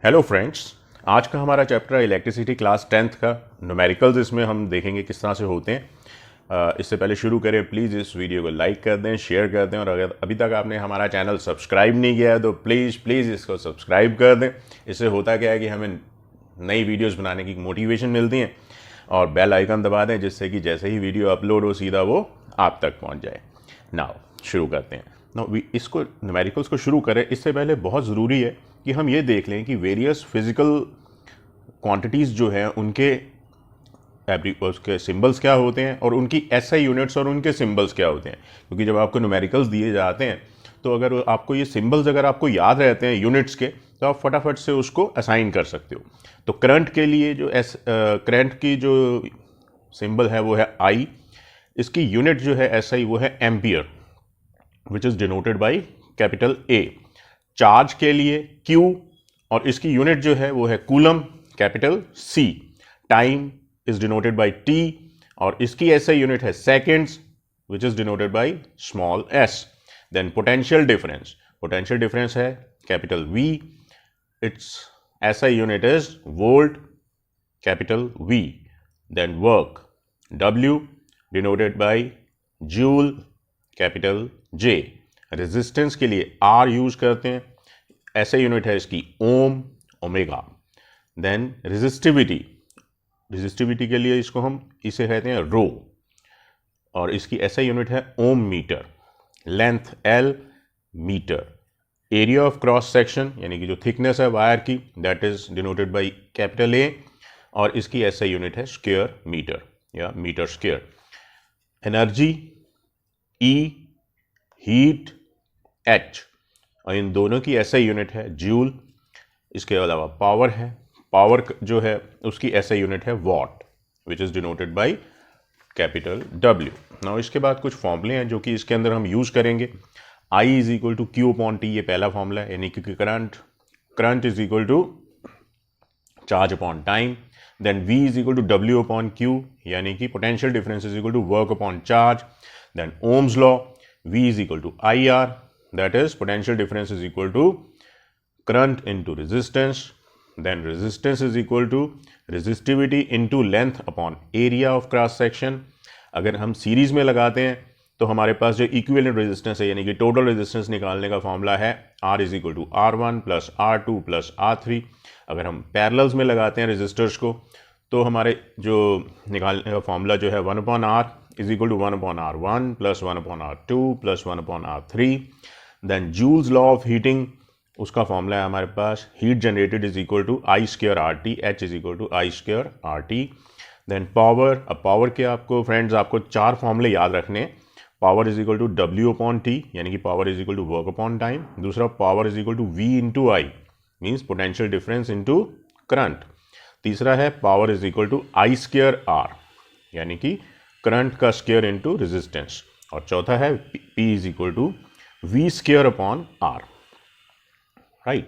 Hello friends, आज का हमारा चैप्टर है इलेक्ट्रिसिटी क्लास 10th का न्यूमेरिकल्स। इसमें हम देखेंगे किस तरह से होते हैं। इससे पहले शुरू करें, प्लीज़ इस वीडियो को लाइक कर दें, शेयर कर दें, और अगर अभी तक आपने हमारा चैनल सब्सक्राइब नहीं किया है तो प्लीज़ इसको सब्सक्राइब कर दें। इससे होता क्या है कि हमें नई वीडियोज़ बनाने की मोटिवेशन मिलती है, और बेल आइकन दबा दें जिससे कि जैसे ही वीडियो अपलोड हो सीधा वो आप तक पहुँच जाए। नाउ शुरू करते हैं। नाउ इसको न्यूमेरिकल्स को शुरू करें इससे पहले बहुत ज़रूरी है कि हम ये देख लें कि वेरियस फिजिकल क्वांटिटीज़ जो हैं उनके उसके सिंबल्स क्या होते हैं और उनकी एसआई यूनिट्स और उनके सिंबल्स क्या होते हैं। क्योंकि जब आपको न्यूमेरिकल्स दिए जाते हैं तो अगर आपको ये सिंबल्स अगर आपको याद रहते हैं यूनिट्स के, तो आप फटाफट से उसको असाइन कर सकते हो। तो करंट के लिए जो करंट की जो सिंबल है वो है आई, इसकी यूनिट जो है एसआई वो है ampere, which is denoted by capital A. Charge के लिए Q, और इसकी यूनिट जो है वो है coulomb, capital C। Time is denoted by T, और इसकी ऐसा यूनिट है seconds, which is denoted by small s। Then potential difference है कैपिटल V, इट्स ऐसा unit is volt, capital V। Then work W denoted by joule, capital J। Resistance के लिए R use करते हैं, ऐसे यूनिट है इसकी ओम, ओमेगा। देन रेजिस्टिविटी के लिए इसे कहते हैं रो, और इसकी ऐसा यूनिट है ohm metre. Length L, metre. Area of cross section यानी कि जो थिकनेस है वायर की, that is denoted by capital A, और इसकी ऐसा यूनिट है स्क्वायर मीटर या metre square. Energy E, heat H, और इन दोनों की ऐसा यूनिट है जूल। इसके अलावा पावर है, पावर जो है उसकी ऐसा यूनिट है what, which is denoted by capital W। Now इसके बाद कुछ फॉर्मूले हैं जो कि इसके अंदर हम यूज़ करेंगे। I is equal to Q upon T, ये पहला फॉर्मूला है, यानी कि current is equal to charge upon time. Then V is equal to W upon Q, यानी कि potential difference is equal to work upon charge. Then Ohm's law, V is equal to IR, that is potential difference is equal to current into resistance. Then resistance is equal to resistivity into length upon area of cross section. अगर हम series में लगाते हैं तो हमारे पास जो equivalent resistance है यानी कि टोटल रेजिस्टेंस निकालने का फॉर्मूला है R is equal to R1 plus R2 plus R3। अगर हम पैरेलल्स में लगाते हैं रेजिस्टर्स को तो हमारे जो निकालने का फॉर्मूला जो है 1 upon R is equal to 1 upon R1 plus 1 upon R2 plus 1 upon R3. Then Joule's law of heating, उसका फॉर्मूला है हमारे पास heat generated is equal to I square RT, H is equal to I square RT. Then power, अब power के आपको friends आपको चार फॉर्मूले याद रखने। Power is equal to W upon T, यानी कि power is equal to work upon time. दूसरा power is equal to V into I, means potential difference into current. तीसरा है power is equal to I square R, यानी कि current का square into resistance. और चौथा है P is equal to V square upon R। Right.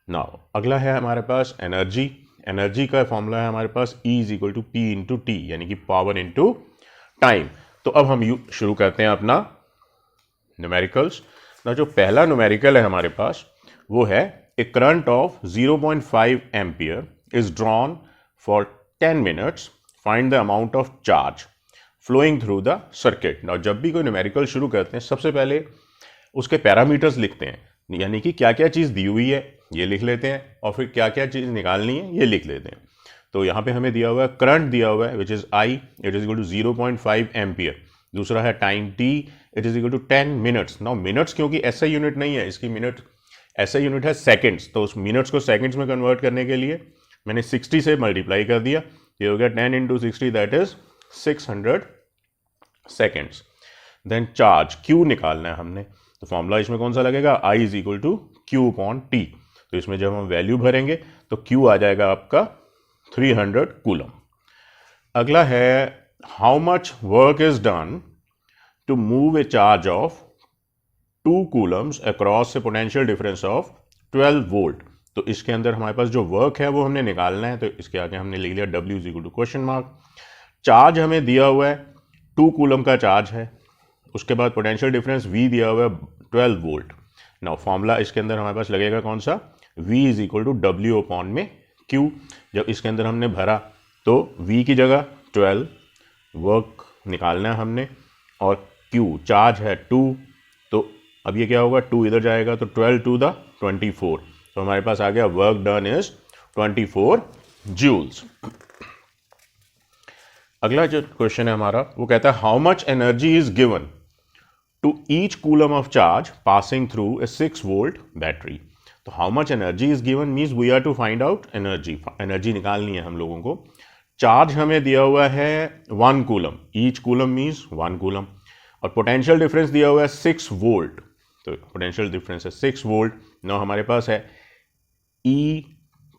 Now अगला है हमारे पास एनर्जी का फॉर्मूला है हमारे पास E is equal to P into T, यानी कि पावर इंटू टाइम। तो अब हम शुरू करते हैं अपना न्यूमेरिकल्स। ना जो पहला न्यूमेरिकल है हमारे पास वो है a current of 0.5 ampere is drawn for 10 minutes, find the amount of charge flowing through the circuit. Now जब भी कोई न्यूमेरिकल शुरू करते हैं सबसे पहले उसके पैरामीटर्स लिखते हैं, यानी कि क्या क्या चीज़ दी हुई है ये लिख लेते हैं, और फिर क्या क्या चीज़ निकालनी है ये लिख लेते हैं। तो यहाँ पे हमें दिया हुआ है करंट दिया हुआ है which is I, it is equal to 0.5 ampere. दूसरा है time T, it is equal to 10 minutes. Now minutes क्योंकि ऐसा यूनिट नहीं है, इसकी मिनट ऐसा यूनिट है सेकेंड्स, तो उस मिनट्स को सेकेंड्स में कन्वर्ट करने के लिए मैंने 60 से मल्टीप्लाई कर दिया, ये हो गया 10 into 60, that is 600 seconds. Then charge Q निकालना है हमने, तो फॉर्मूला इसमें कौन सा लगेगा, I is equal to Q upon T। तो इसमें जब हम वैल्यू भरेंगे तो Q आ जाएगा आपका 300 कूलम। अगला है how much work is done to move a charge of 2 coulombs across a potential difference of 12 volt. तो इसके अंदर हमारे पास जो वर्क है वो हमने निकालना है, तो इसके आगे हमने लिख लिया W is equal to question mark. Charge हमें दिया हुआ है 2 कूलम का चार्ज है, उसके बाद पोटेंशियल डिफरेंस V दिया हुआ है 12 वोल्ट। नाउ फॉर्मूला इसके अंदर हमारे पास लगेगा कौन सा, V is equal to W upon में Q। जब इसके अंदर हमने भरा तो V की जगह 12 वर्क निकालना है हमने, और Q चार्ज है 2, तो अब ये क्या होगा, 2 इधर जाएगा तो 12 टू द 24, तो हमारे पास आ गया वर्क डन इज 24 जूल्स। अगला जो क्वेश्चन है हमारा वो कहता है how much energy is given to each coulomb of charge passing through a 6 volt battery. तो how much energy is given means we are to find out energy निकालनी है हम लोगों को। चार्ज हमें दिया हुआ है 1 coulomb, each coulomb means 1 coulomb, और पोटेंशियल डिफरेंस दिया हुआ है 6 वोल्ट, तो पोटेंशियल डिफरेंस है 6 वोल्ट। ना हमारे पास है E,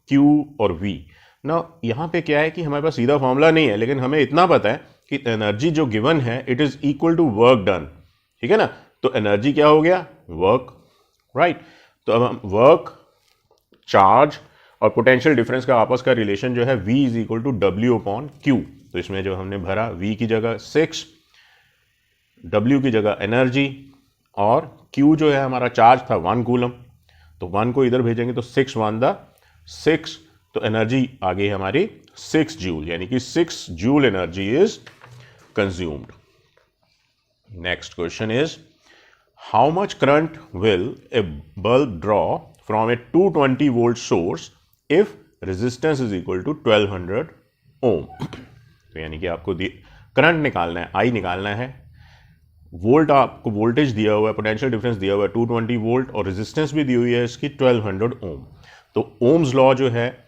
Q और V। ना यहाँ पे क्या है कि हमारे पास सीधा फॉर्मूला नहीं है, लेकिन हमें इतना पता है कि एनर्जी जो गिवन है it is equal to work done, ठीक है ना। तो एनर्जी क्या हो गया, वर्क, राइट। तो अब हम वर्क, चार्ज और पोटेंशियल डिफरेंस का आपस का रिलेशन जो है V is equal to W upon Q। तो इसमें जो हमने भरा V की जगह 6, W की जगह एनर्जी, और Q जो है हमारा चार्ज था 1 कूलम, तो 1 को इधर भेजेंगे तो 6 1 द 6, तो एनर्जी आ गई हमारी 6 जूल, यानी कि 6 joule energy is consumed. Next question is how much current will a bulb draw from a 220 volt source if resistance is equal to 1200 ohm. तो यानी कि आपको करंट निकालना है, आई निकालना है, वोल्ट आपको वोल्टेज दिया हुआ है, पोटेंशियल डिफरेंस दिया हुआ है 220 वोल्ट, और रेजिस्टेंस भी दी हुई है इसकी 1200 ओम। तो ओम्स लॉ जो है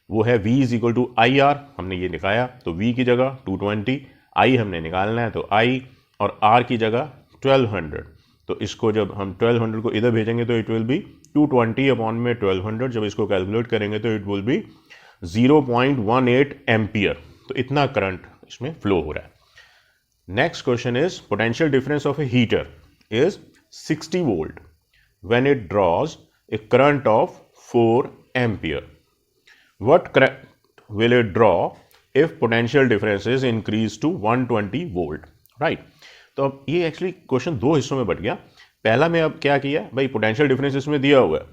वो है V is equal to I R, हमने ये लिखाया, तो V की जगह 220, I हमने निकालना है तो I, और R की जगह 1200। तो इसको जब हम 1200 को इधर भेजेंगे तो इट विल बी 220 अपॉन में 1200, जब इसको कैलकुलेट करेंगे तो इट विल बी 0.18 एम्पियर। तो इतना करंट इसमें फ्लो हो रहा है। Next question is potential difference of a heater is 60 volt when it draws a current of 4 ampere. What current will it draw if potential difference is increased to 120 volt, right? तो अब ये actually question 2 हिस्सों में but गया। पहला में अब क्या किया भाई, पोटेंशियल डिफरेंस इसमें दिया हुआ है,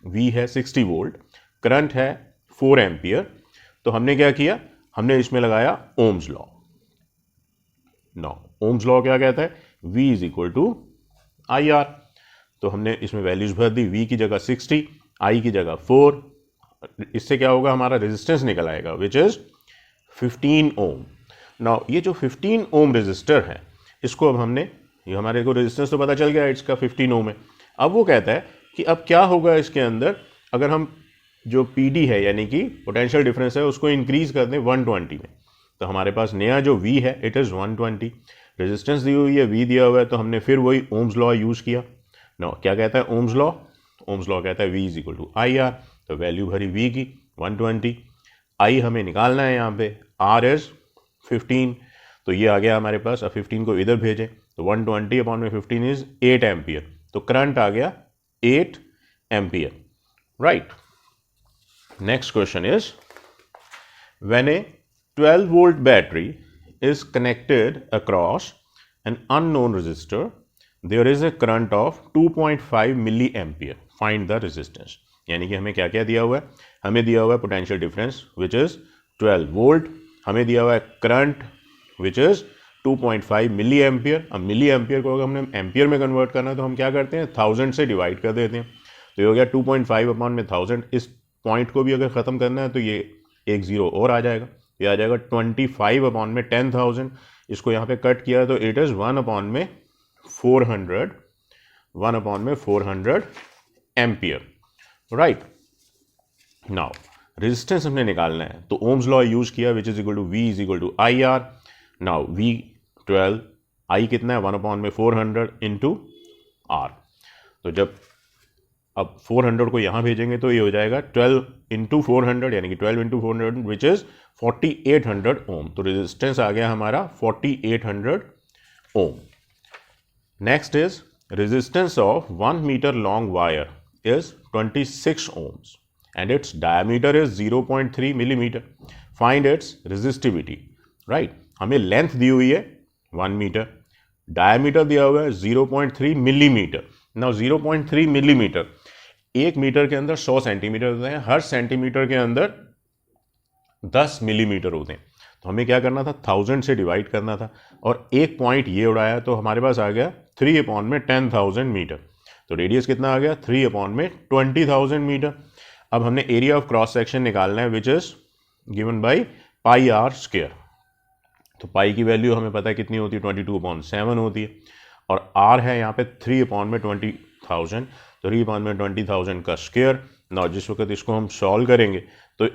V है 60 वोल्ट, करंट है 4 एम्पियर, तो हमने क्या किया, हमने इसमें लगाया Ohm's law. Now Ohm's law क्या कहता है, V is equal to I R, तो हमने इसमें वैल्यूज भर दी, V की जगह 60, I की जगह 4, इससे क्या होगा, हमारा रेजिस्टेंस निकल आएगा विच इज 15 ओम। नाउ ये जो 15 ओम रेजिस्टर है, इसको अब हमने, ये हमारे को रेजिस्टेंस तो पता चल गया इसका 15 ओम है। अब वो कहता है कि अब क्या होगा इसके अंदर अगर हम जो PD है यानी कि पोटेंशियल डिफरेंस है उसको इंक्रीज कर दें 120 में। तो हमारे पास नया जो V है इट इज़ 120, रेजिस्टेंस दी हुई है, V दिया हुआ है, तो हमने फिर वही ओम्स लॉ यूज़ किया। नो क्या कहता है ओम्स लॉ, ओम्स लॉ कहता है V is equal to I R, तो वैल्यू भरी V की 120, I हमें निकालना है यहाँ पे, R इज 15, तो ये आ गया हमारे पास। अब 15 को इधर भेजें तो 120 अपॉन में 15 इज 8 एम्पियर, तो करंट आ गया 8 ampere, right. Next question is when a 12 volt battery is connected across an unknown resistor there is a current of 2.5 milli ampere, find the resistance. यानी कि हमें क्या क्या दिया हुआ है, हमें दिया हुआ है potential difference which is 12 volt, हमें दिया हुआ है current which is 2.5 milli ampere. अब मिली एम्पियर को अगर हमने एम्पियर में कन्वर्ट करना है तो हम क्या करते हैं, 1000 से डिवाइड कर देते हैं, तो ये हो गया 2.5 अपॉन में 1000। इस पॉइंट को भी अगर ख़त्म करना है तो ये एक ज़ीरो और आ जाएगा, ये आ जाएगा 25 अपॉन में 10,000। इसको यहाँ पे कट किया तो इट इज़ 1 अपॉन में 400 एम्पियर, राइट। नाउ रेजिस्टेंस हमने निकालना है तो ओम्स लॉ यूज किया which is equal to V is equal to I R. Now V 12, I कितना है 1 अपॉन में 400 इंटू R, तो जब अब 400 को यहाँ भेजेंगे तो ये हो जाएगा 12 इंटू 400, यानी कि 12 इंटू 400 विच इज 4800 ओम। तो रेजिस्टेंस आ गया हमारा 4800 ohm. Next is resistance of 1 metre long wire is 26 ohms and its diameter is 0.3 millimeter. Find its resistivity, right? हमें लेंथ दी हुई है 1 मीटर, डायमीटर दिया हुआ है 0.3 मिलीमीटर। नाउ 0.3 मिलीमीटर 1 मीटर के अंदर 100 सेंटीमीटर होते हैं, हर सेंटीमीटर के अंदर 10 मिलीमीटर होते हैं। तो हमें क्या करना था, 1000 से डिवाइड करना था और एक पॉइंट ये उड़ाया तो हमारे पास आ गया 3/10,000 मीटर। तो रेडियस कितना आ गया, 3/20,000 मीटर। अब हमने एरिया ऑफ क्रॉस सेक्शन निकालना है which is given by pi R square. तो पाई की वैल्यू हमें पता है कितनी होती है, 22/7 होती है और आर है यहाँ पे 3/20,000, तो 3/20,000 का स्क्वायर। ना जिस वक्त इसको हम सॉल्व करेंगे तो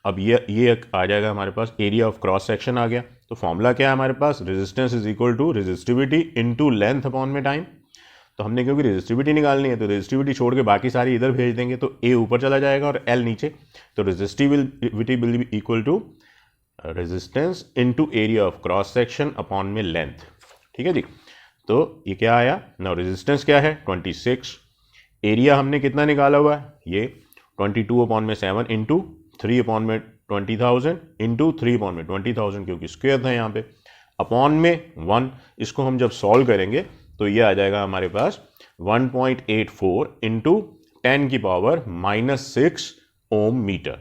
अब ये आ जाएगा हमारे पास एरिया ऑफ क्रॉस सेक्शन आ गया। तो फॉर्मूला क्या है हमारे पास, resistance is equal to resistivity into length upon में टाइम। तो हमने क्योंकि रेजिस्टिविटी निकालनी है तो रेजिस्टिविटी छोड़ के बाकी सारी इधर भेज देंगे, तो ए ऊपर चला जाएगा और एल नीचे। तो resistivity will be equal to resistance into area of cross section upon में लेंथ। ठीक है जी, तो ये क्या आया ना, रेजिस्टेंस क्या है 26, एरिया हमने कितना निकाला हुआ है ये 22/7 इंटू 3/20,000 इंटू 3/20,000 क्योंकि स्क्वायर था यहाँ पे, अपॉन में 1। इसको हम जब सॉल्व करेंगे तो ये आ जाएगा हमारे पास 1.84 into 10⁻⁻6 ohm metre.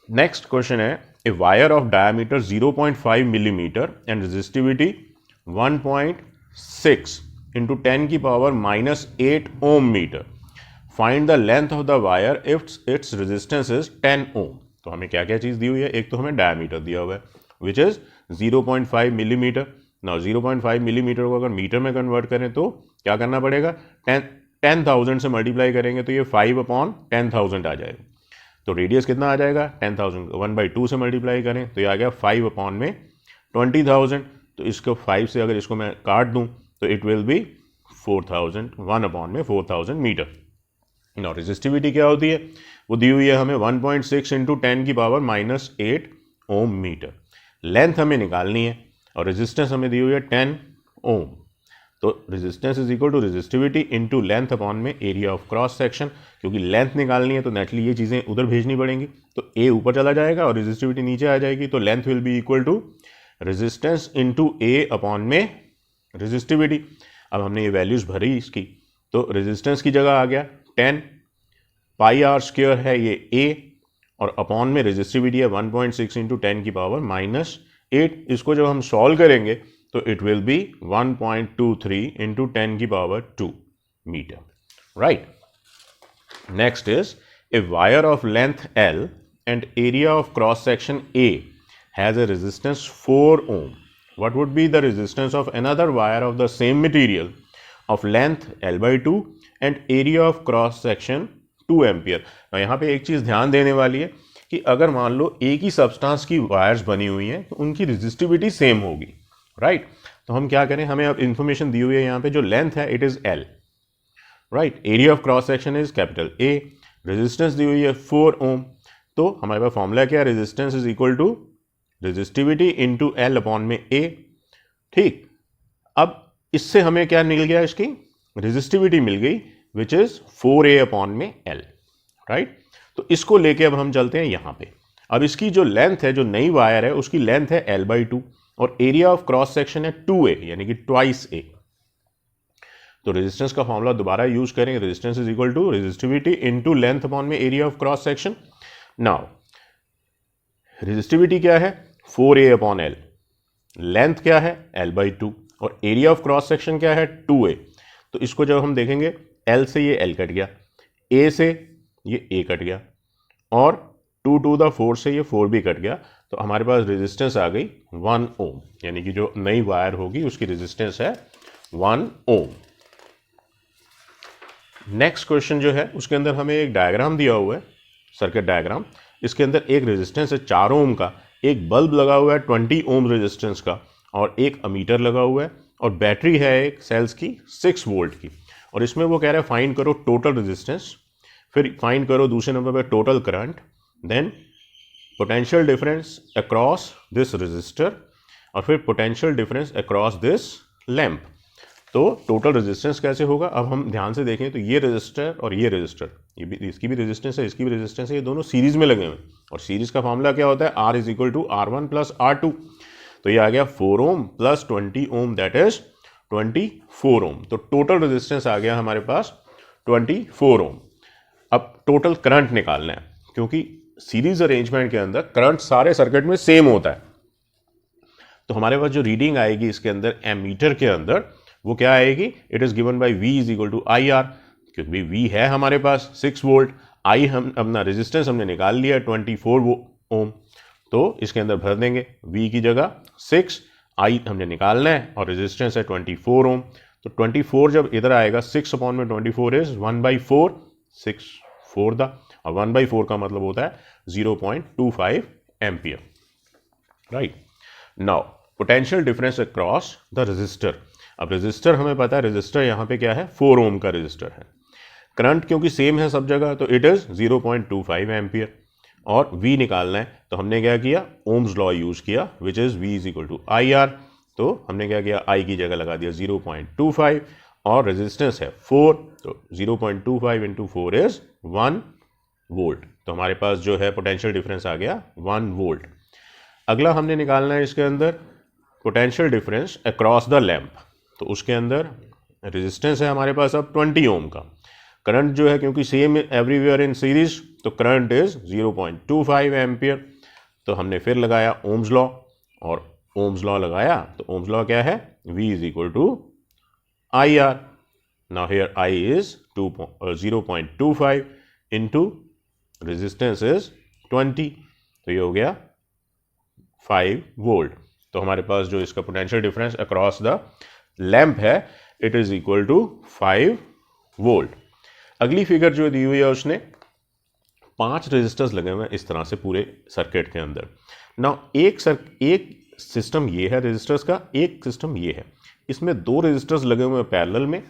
Next question है, a wire of diameter 0.5 millimetre and resistivity 1.6 into 10⁻⁻8 ohm metre, find the length of the wire if its resistance is 10 ohm. तो हमें क्या क्या चीज़ दी हुई है, एक तो हमें डायमीटर दिया हुआ है विच इज़ 0.5 मिलीमीटर। ना 0.5 मिलीमीटर को अगर मीटर में कन्वर्ट करें तो क्या करना पड़ेगा, 10,000 से मल्टीप्लाई करेंगे तो ये 5/10,000 आ जाएगा। तो रेडियस कितना आ जाएगा 10,000, 1/2 से मल्टीप्लाई करें तो ये आ गया 5/20,000। तो इसको 5 से अगर इसको मैं काट दूं तो इट विल बी 4,000, 1/4,000 मीटर। ना रेजिस्टिविटी क्या होती है, वो दी हुई है हमें 1.6 इंटू 10⁻⁻8 ओम मीटर। लेंथ हमें निकालनी है और रेजिस्टेंस हमें दी हुई है 10 ओम। तो resistance is equal to resistivity into length upon में एरिया ऑफ क्रॉस सेक्शन। क्योंकि लेंथ निकालनी है तो नेचुरली ये चीज़ें उधर भेजनी पड़ेंगी, तो ए ऊपर चला जाएगा और रेजिस्टिविटी नीचे आ जाएगी। तो length will be equal to resistance into A upon में रेजिस्टिविटी। अब हमने ये वैल्यूज़ भरी इसकी, तो रेजिस्टेंस की जगह आ गया 10, पाई आर स्क्वायर है ये ए और अपॉन में रेजिस्टिविटी है 1.6 इंटू 10⁻⁻8। इसको जब हम सॉल्व करेंगे तो it will be 1.23 into 10⁻2 metre, right. Next is a wire of length L and area of cross section A has a resistance 4 ohm. What would be the resistance of another wire of the same material of length L/2 and area of cross section 2 ampere. यहाँ पे एक चीज़ ध्यान देने वाली है कि अगर मान लो एक ही सब्सटेंस की वायर्स बनी हुई हैं तो उनकी रेजिस्टिविटी सेम होगी, राइट। तो हम क्या करें, हमें अब इंफॉर्मेशन दी हुई है यहाँ पे, जो लेंथ है it is L, right, area of cross section is capital A, resistance दी हुई है 4 ओम। तो हमारे पास फॉर्मूला क्या है, resistance is equal to resistivity into L upon में A। ठीक, अब इससे हमें क्या मिल गया, इसकी रेजिस्टिविटी मिल गई विच इज 4A अपॉन में L, राइट। तो इसको लेके अब हम चलते हैं यहाँ पे। अब इसकी जो लेंथ है, जो नई वायर है, उसकी लेंथ है L/2 और एरिया ऑफ क्रॉस सेक्शन है 2A यानी कि ट्वाइस A। तो रेजिस्टेंस का फॉर्मूला दोबारा यूज करेंगे, resistance is equal to resistivity into length upon में area of cross section. Now resistivity क्या है 4A अपॉन L, लेंथ क्या है L/2 और एरिया ऑफ क्रॉस सेक्शन क्या है 2A। तो इसको जब हम देखेंगे L से ये L कट गया, A से ये A कट गया और 2 to the 4 से ये 4 भी कट गया। तो हमारे पास रेजिस्टेंस आ गई 1 ओम, यानी कि जो नई वायर होगी उसकी रेजिस्टेंस है 1 ओम। नेक्स्ट क्वेश्चन जो है उसके अंदर हमें एक डायग्राम दिया हुआ है, सर्किट डायग्राम। इसके अंदर एक रेजिस्टेंस है 4 ओम का, एक बल्ब लगा हुआ है 20 ओम रेजिस्टेंस का और एक अमीटर लगा हुआ है और बैटरी है एक सेल्स की 6 वोल्ट की। और इसमें वो कह रहा है फाइंड करो टोटल रेजिस्टेंस, फिर फाइंड करो दूसरे नंबर पे total current, then potential difference across this resistor और फिर potential difference across this lamp. तो टोटल रेजिस्टेंस कैसे होगा, अब हम ध्यान से देखें तो ये रेजिस्टर और ये रेजिस्टर, ये भी, इसकी भी रेजिस्टेंस है, इसकी भी रेजिस्टेंस है, ये दोनों सीरीज में लगे हुए हैं और सीरीज का फॉर्मूला क्या होता है, R is equal to R1 plus R2। तो ये आ गया 4 ohm plus 20 ohm that is 24 ohm. तो टोटल रेजिस्टेंस आ गया हमारे पास 24 ओम। अब टोटल करंट निकालना है, क्योंकि सीरीज अरेंजमेंट के अंदर करंट सारे सर्किट में सेम होता है। तो हमारे पास जो रीडिंग आएगी इसके अंदर एमीटर के अंदर, वो क्या आएगी? It is given by V is equal to IR, क्योंकि V है हमारे पास 6 वोल्ट, I हम अपना रेजिस्टेंस हमने निकाल लिया 24 ओम, तो इसके अंदर भर देंगे V की जगह 6, I हमने निकालना है और रेजिस्टेंस है 24 ओम। तो 24 जब इधर आएगा 6 अपॉन में 24 इज 1/4, 6 4 दा, और 1/4 का मतलब होता है 0.25 ampere, right. Now potential difference across the resistor. अब रेजिस्टर हमें पता है, रेजिस्टर यहाँ पे क्या है? 4 ओम का रेजिस्टर है। करंट क्योंकि सेम है सब जगह, तो इट इज 0.25 एम्पियर, और V निकालना है, तो हमने क्या किया? ओम्स लॉ यूज किया, which is V is equal to IR। तो हमने क्या किया? I की जगह लगा दिया 0.25, और रेजिस्टेंस है 4, तो 0.25 इंटू 4 इज 1 वोल्ट। तो हमारे पास जो है पोटेंशियल डिफरेंस आ गया 1 वोल्ट। अगला हमने निकालना है इसके अंदर potential difference across the lamp. तो उसके अंदर रेजिस्टेंस है हमारे पास अब 20 ओम का, करंट जो है क्योंकि सेम एवरीवेयर इन सीरीज, तो करंट इज 0.25 एम्पियर। तो हमने फिर लगाया ओम्स लॉ, और ओम्स लॉ लगाया, तो ओम्स लॉ क्या है? V is equal to IR। Now here I is 0.25 into resistance is 20, तो ये हो गया 5 वोल्ट। तो हमारे पास जो इसका potential difference across the lamp है, it is equal to 5 volt. अगली फिगर जो दी हुई है उसने 5 रेजिस्टर्स लगे हुए हैं इस तरह से पूरे सर्किट के अंदर। नाउ एक सिस्टम ये है रेजिस्टर्स का, एक सिस्टम ये है, इसमें 2 रेजिस्टर्स लगे हुए हैं पैरेलल में,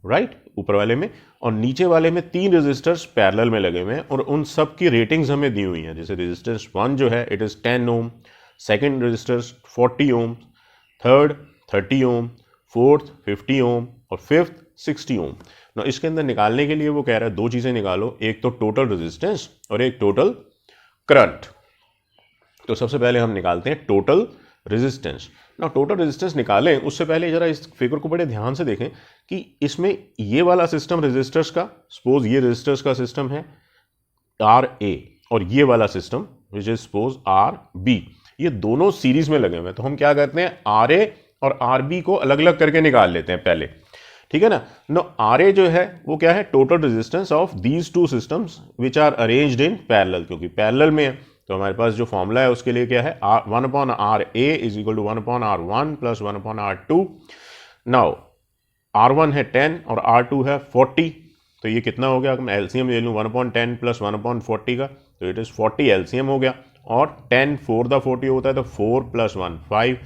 राइट, ऊपर वाले में, और नीचे वाले में 3 रेजिस्टर्स पैरेलल में लगे हुए हैं, और उन सब की रेटिंग्स हमें दी हुई हैं। जैसे रेजिस्टेंस 1 जो है it is 10 ohm, second resistors 40 ohm, third 30 ohm, fourth 50 ohm, और फिफ्थ 60 ओम। ना इसके अंदर निकालने के लिए वो कह रहा है 2 चीज़ें निकालो, एक तो टोटल रेजिस्टेंस और एक टोटल करंट। तो सबसे पहले हम निकालते हैं टोटल रेजिस्टेंस। ना टोटल रेजिस्टेंस निकालें उससे पहले जरा इस फिगर को बड़े ध्यान से देखें कि इसमें ये वाला सिस्टम रेजिस्टर्स का, सपोज ये रेजिस्टर्स का सिस्टम है RA, और ये वाला system which is suppose RB, ये दोनों सीरीज में लगे हुए हैं। तो हम क्या करते हैं, RA और RB को अलग अलग करके निकाल लेते हैं पहले, ठीक है ना। नो RA जो है वो क्या है? Total resistance of these 2 systems which are arranged in parallel, क्योंकि पैरेलल में है तो हमारे पास जो फॉर्मूला है उसके लिए क्या है? 1/RA is equal to 1/R1 plus 1/R2। Now R1 है 10 और R2 है 40, तो ये कितना हो गया? मैं एलसीएम ले लूँ 1/10 प्लस 1/40 का, तो इट इज़ 40 एलसीएम हो गया, और 10 4 द 40 होता है, तो 4 प्लस 1 5,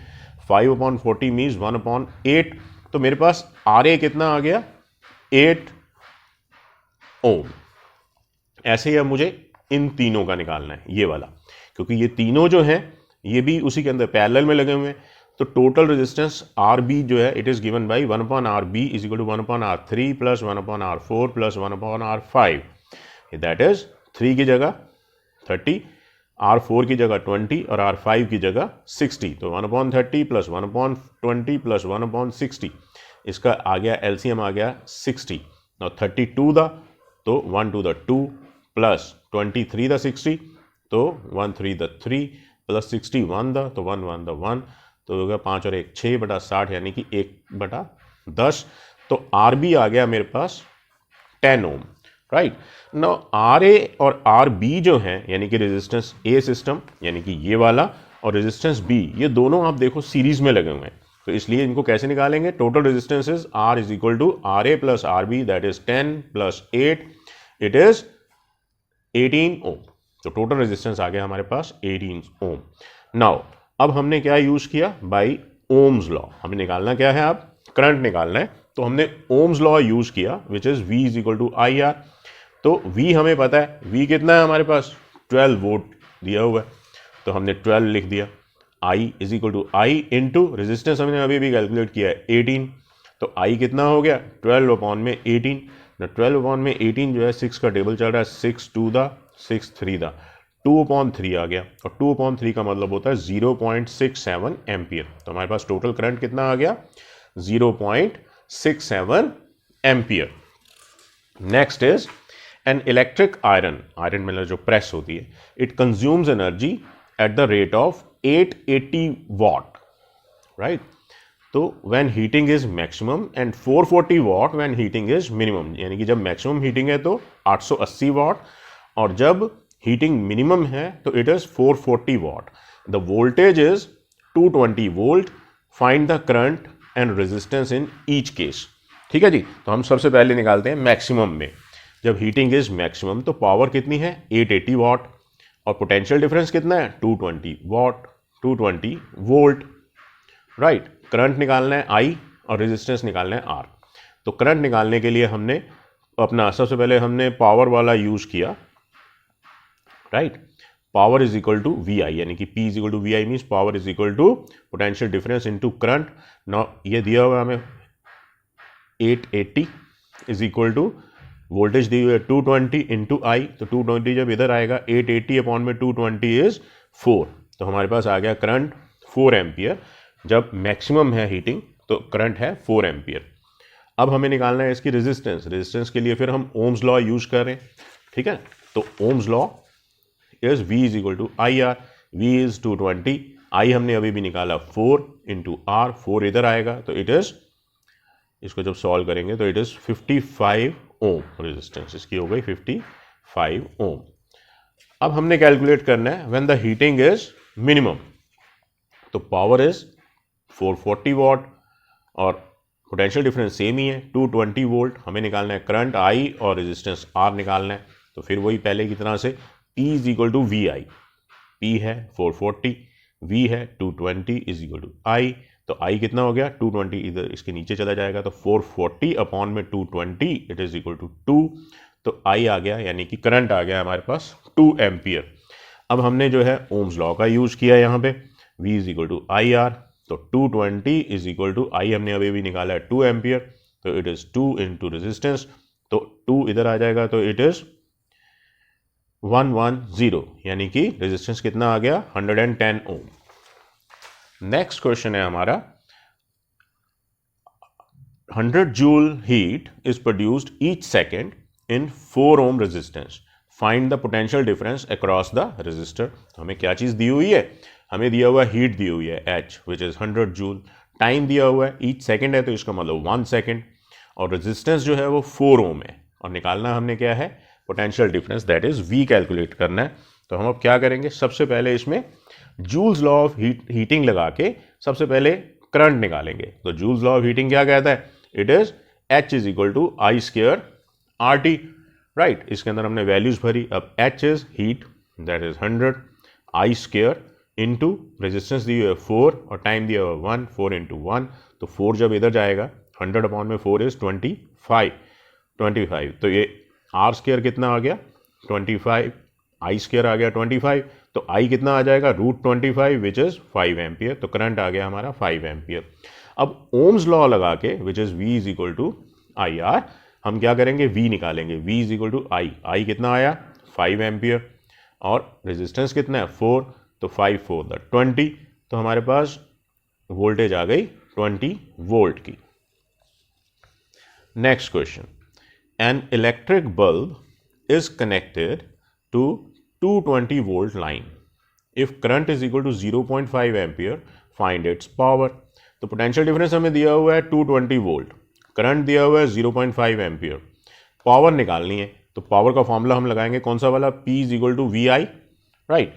5/40 मीन्स 1/8। तो मेरे पास RA कितना आ गया? 8 ओम। ऐसे ही अब मुझे इन तीनों का निकालना है, ये वाला, क्योंकि ये तीनों जो हैं ये भी उसी के अंदर पैरेलल में लगे हुए हैं। तो टोटल रेजिस्टेंस RB जो है it is given by 1/RB is equal to 1/R3 plus 1/R4 plus 1/R5, that is 3 की जगह 30, R4 की जगह 20 और R5 की जगह 60। तो 1/30 प्लस 1/20 प्लस 1/60, इसका आ गया एलसीएम आ गया 60। नाउ 32 दा, तो 1 to the 2 प्लस 23 द 60, तो 1 3 द 3 प्लस 61 द, तो 1 1 द 1, तो होगा 5 और 1 6/60 यानी कि 1/10। तो RB आ गया मेरे पास 10 ओम, राइट। नाउ RA और RB जो हैं यानी कि रेजिस्टेंस A सिस्टम यानी कि ये वाला और रेजिस्टेंस B, ये दोनों आप देखो सीरीज में लगे हुए हैं, तो इसलिए इनको कैसे निकालेंगे? Total resistance is R is equal to RA plus RB, that is 10 plus 8, it is 18 ohm. तो टोटल रेजिस्टेंस आ गया हमारे पास 18 ओम। नाउ अब हमने क्या यूज किया? By Ohm's law. हमें निकालना क्या है? अब करंट निकालना है, तो हमने ओम्स लॉ यूज किया which is V is equal to IR। तो V हमें पता है, V कितना है हमारे पास? 12 वोल्ट दिया हुआ है, तो हमने 12 लिख दिया। I is equal to I into resistance हमने अभी भी कैलकुलेट किया है 18, तो I कितना हो गया? 12/18। 12/18 जो है 6 का टेबल चल रहा है, 6 2 दा 6 3 दा, 2/3 आ गया, और 2/3 का मतलब होता है 0.67 एम्पियर। तो हमारे पास टोटल करंट कितना आ गया? 0.67 ampere. Next is an electric iron, iron मतलब जो प्रेस होती है, it consumes energy at the rate of 880 watt, right. तो when heating is maximum and 440 watt when heating is minimum, यानी कि जब मैक्सिमम हीटिंग है तो 880 वॉट और जब हीटिंग मिनिमम है तो it is 440 what. The voltage is 220 volt, find the current and resistance in each case. ठीक है जी, तो हम सबसे पहले निकालते हैं मैक्सिमम में। जब हीटिंग इज मैक्सिमम तो पावर कितनी है 880 वॉट और पोटेंशियल डिफरेंस कितना है 220 वॉट, 220 वोल्ट, राइट। करंट निकालना है I और रेजिस्टेंस निकालना है R। तो करंट निकालने के लिए हमने अपना सबसे पहले हमने पावर वाला यूज किया, right. Power is equal to V I, यानी कि P is equal to V I means power is equal to potential difference into current. Now ये दिया हुआ हमें 880 इज इक्वल टू वोल्टेज दी हुई है 220 इंटू आई, तो 220 जब इधर आएगा 880 अपॉन में 220 इज 4, तो हमारे पास आ गया करंट 4 एम्पियर। जब मैक्सिमम है हीटिंग तो करंट है 4 एम्पियर। अब हमें निकालना है इसकी रेजिस्टेंस। रेजिस्टेंस के लिए फिर हम ओम्स लॉ यूज कर रहे हैं, ठीक है। तो ohms law is V is equal to I R, V is 220, I हमने अभी भी निकाला 4 इंटू आर, 4 इधर आएगा तो इट इज, इसको जब सॉल्व करेंगे तो इट इज 55 ओम रेजिस्टेंस, इसकी हो गई 55 ओम। अब हमने कैलकुलेट करना है when the heating is minimum, तो पावर इज 440 वॉट और पोटेंशियल डिफरेंस सेम ही है 220 वोल्ट। हमें निकालना है करंट I और रेजिस्टेंस R निकालना है, तो फिर वही पहले की तरह से P is equal to V I, P है 440, V है 220 इज इक्वल टू I, तो I कितना हो गया 220, इधर इसके नीचे चला जाएगा तो 440 अपॉन में 220 इट इज इक्वल टू 2, तो I आ गया यानी कि करंट आ गया हमारे पास 2 एम्पियर। अब हमने जो है ओम्स लॉ का यूज किया यहाँ पे, V is equal to I R, तो 220 इज इक्वल टू I हमने अभी भी निकाला है 2 एम्पियर, तो इट इज 2 इंटू रेजिस्टेंस, तो 2 इधर आ जाएगा तो इट इज 110, यानी कि रेजिस्टेंस कितना आ गया 110 ओम। नेक्स्ट क्वेश्चन है हमारा, 100 joule heat is produced each second in 4 ohm resistance, find the potential difference across the resistor. हमें क्या चीज दी हुई है, हमें दिया हुआ हीट दी हुई है H which is 100 joule, time दिया हुआ है ईच सेकेंड है तो इसका मतलब 1 सेकेंड, और रेजिस्टेंस जो है वो 4 ओम है, और निकालना हमने क्या है potential difference, that is V calculate करना है। तो हम अब क्या करेंगे, सबसे पहले इसमें जूल्स लॉ ऑफ हीटिंग लगा के सबसे पहले करंट निकालेंगे। तो जूल्स लॉ ऑफ हीटिंग क्या कहता है, it is H is equal to I square R T, right. इसके अंदर हमने वैल्यूज भरी, अब H is heat that is 100, I square into resistance दी हुई है 4 और टाइम दिया हुआ 1, 4 इंटू 1, तो 4 जब इधर जाएगा 100 अपॉन में 4 इज 25, तो ये आर स्क्वायर कितना आ गया 25, आई स्क्वायर आ गया 25, तो आई कितना आ जाएगा √25 विच इज 5 एम्पियर, तो करंट आ गया हमारा 5 एम्पियर। अब ओम्स लॉ लगा के which is V is equal to I R, हम क्या करेंगे V निकालेंगे, V is equal to I कितना आया 5 एम्पियर और रेजिस्टेंस कितना है 4, तो 5 4 20, तो हमारे पास वोल्टेज आ गई 20 वोल्ट की। Next question, an electric bulb is connected to 220 volt line, if current is equal to 0.5 ampere find its power. तो पोटेंशियल डिफरेंस हमें दिया हुआ है 220 वोल्ट, करंट दिया हुआ है 0.5 एम्पियर, पावर निकालनी है। तो पावर का फॉर्मूला हम लगाएंगे कौन सा वाला, P is equal to V I, right.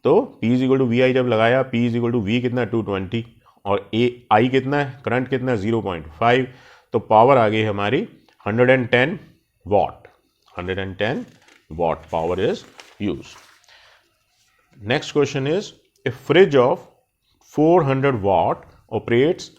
तो P is equal to V I जब लगाया, P is equal to V कितना है 220 और आई कितना है करंट कितना है 0.5, तो पावर आ गई हमारी 110 what, 110 what power is use. Next question is, A fridge of 400 watt operates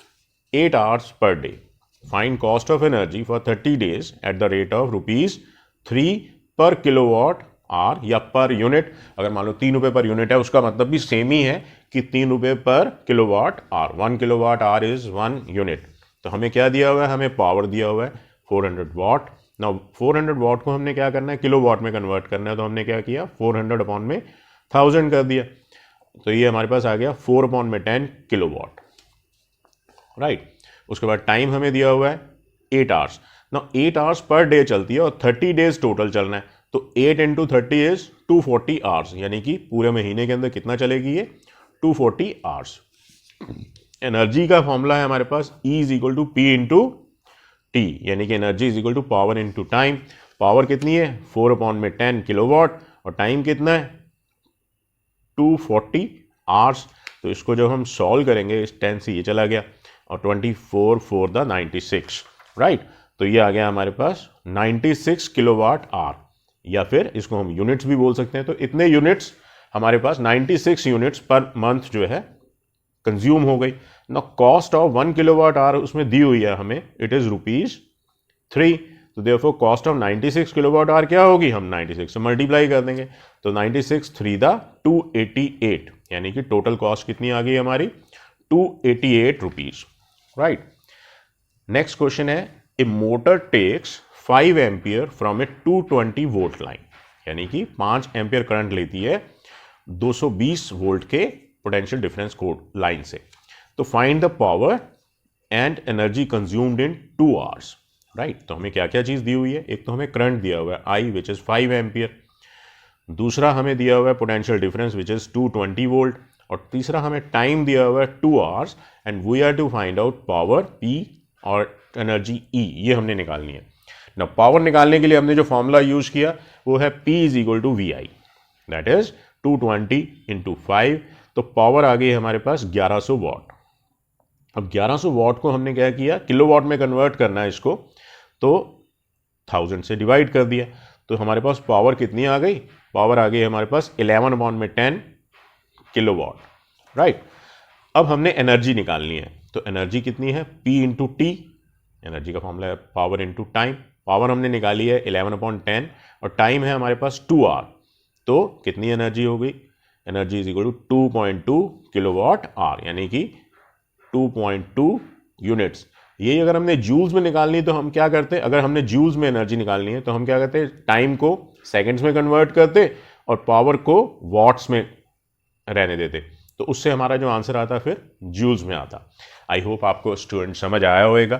8 hours per day, find cost of energy for 30 days at the rate of ₹3 per kilowatt hour या per unit. अगर मान लो 3 रुपये per unit है उसका मतलब भी same ही है कि 3 रुपये पर kilowatt hour, 1 kilowatt hour is 1 unit. तो हमें क्या दिया हुआ है, हमें पावर दिया हुआ है 400 वाट। ना 400 वाट को हमने क्या करना है किलोवाट में कन्वर्ट करना है, तो हमने क्या किया 400 अपॉन में 1000 कर दिया, तो ये हमारे पास आ गया 4 अपॉन में 10 किलोवाट, राइट। उसके बाद टाइम हमें दिया हुआ है 8 आवर्स, ना 8 आवर्स पर डे चलती है और 30 डेज टोटल चलना है, तो 8 इंटू 30 इज 240 आवर्स, यानी कि पूरे महीने के अंदर कितना चलेगी ये 240 आवर्स। एनर्जी का फॉर्मूला है हमारे पास E is equal to P into T, यानी कि energy is equal to power into time. Power कितनी है 4/10 किलोवाट और टाइम कितना है 240 आवर्स। तो इसको जब हम सॉल्व करेंगे इस 10 से ये चला गया और 24 4 द 96, राइट। तो ये आ गया हमारे पास 96 किलोवाट आवर, या फिर इसको हम यूनिट्स भी बोल सकते हैं। तो इतने यूनिट्स हमारे पास 96 यूनिट्स पर मंथ जो है कंज्यूम हो गई ना। कॉस्ट ऑफ 1 किलोवाट आवर उसमें दी हुई है हमें, इट इज ₹3। तो therefore cost of 96 kilowatt hour क्या होगी, हम 96 से मल्टीप्लाई कर देंगे, तो 96 3 द 288, यानी कि टोटल कॉस्ट कितनी आ गई हमारी 288 रुपीज, राइट। नेक्स्ट क्वेश्चन है a motor takes 5 ampere from a 220 volt line, यानी कि 5 एम्पियर करंट लेती है 220 वोल्ट के पोटेंशियल डिफरेंस कोड लाइन से। तो find the power and energy consumed in 2 hours, right. तो हमें क्या क्या चीज़ दी हुई है, एक तो हमें करंट दिया हुआ है I विच इज़ 5 एम्पियर, दूसरा हमें दिया हुआ है potential difference which is 220 volt, और तीसरा हमें टाइम दिया हुआ है 2 hours, and we are to find out power P और एनर्जी E, ये हमने निकालनी है ना। पावर निकालने के लिए हमने जो फॉर्मूला यूज किया वो है P is equal to VI, that is 220 into 5, तो पावर आ गई हमारे पास 1100 वॉट। अब 1100 वॉट को हमने क्या किया, किलोवाट में कन्वर्ट करना है इसको, तो 1000 से डिवाइड कर दिया, तो हमारे पास पावर कितनी आ गई, पावर आ गई हमारे पास 11/10 किलोवाट, राइट। अब हमने एनर्जी निकालनी है, तो एनर्जी कितनी है P इंटू टी, एनर्जी का फॉर्मूला है पावर इंटू टाइम। पावर हमने निकाली है 11/10 और टाइम है हमारे पास 2 आवर, तो कितनी एनर्जी हो गई, energy is equal to 2.2 kilowatt hour, यानी कि 2.2 यूनिट्स। ये अगर हमने जूल्स में निकालनी है तो हम क्या करते, अगर हमने जूल्स में एनर्जी निकालनी है तो हम क्या करते, टाइम को सेकंड्स में कन्वर्ट करते और पावर को वॉट्स में रहने देते, तो उससे हमारा जो आंसर आता फिर जूल्स में आता। आई होप आपको स्टूडेंट समझ आया होगा।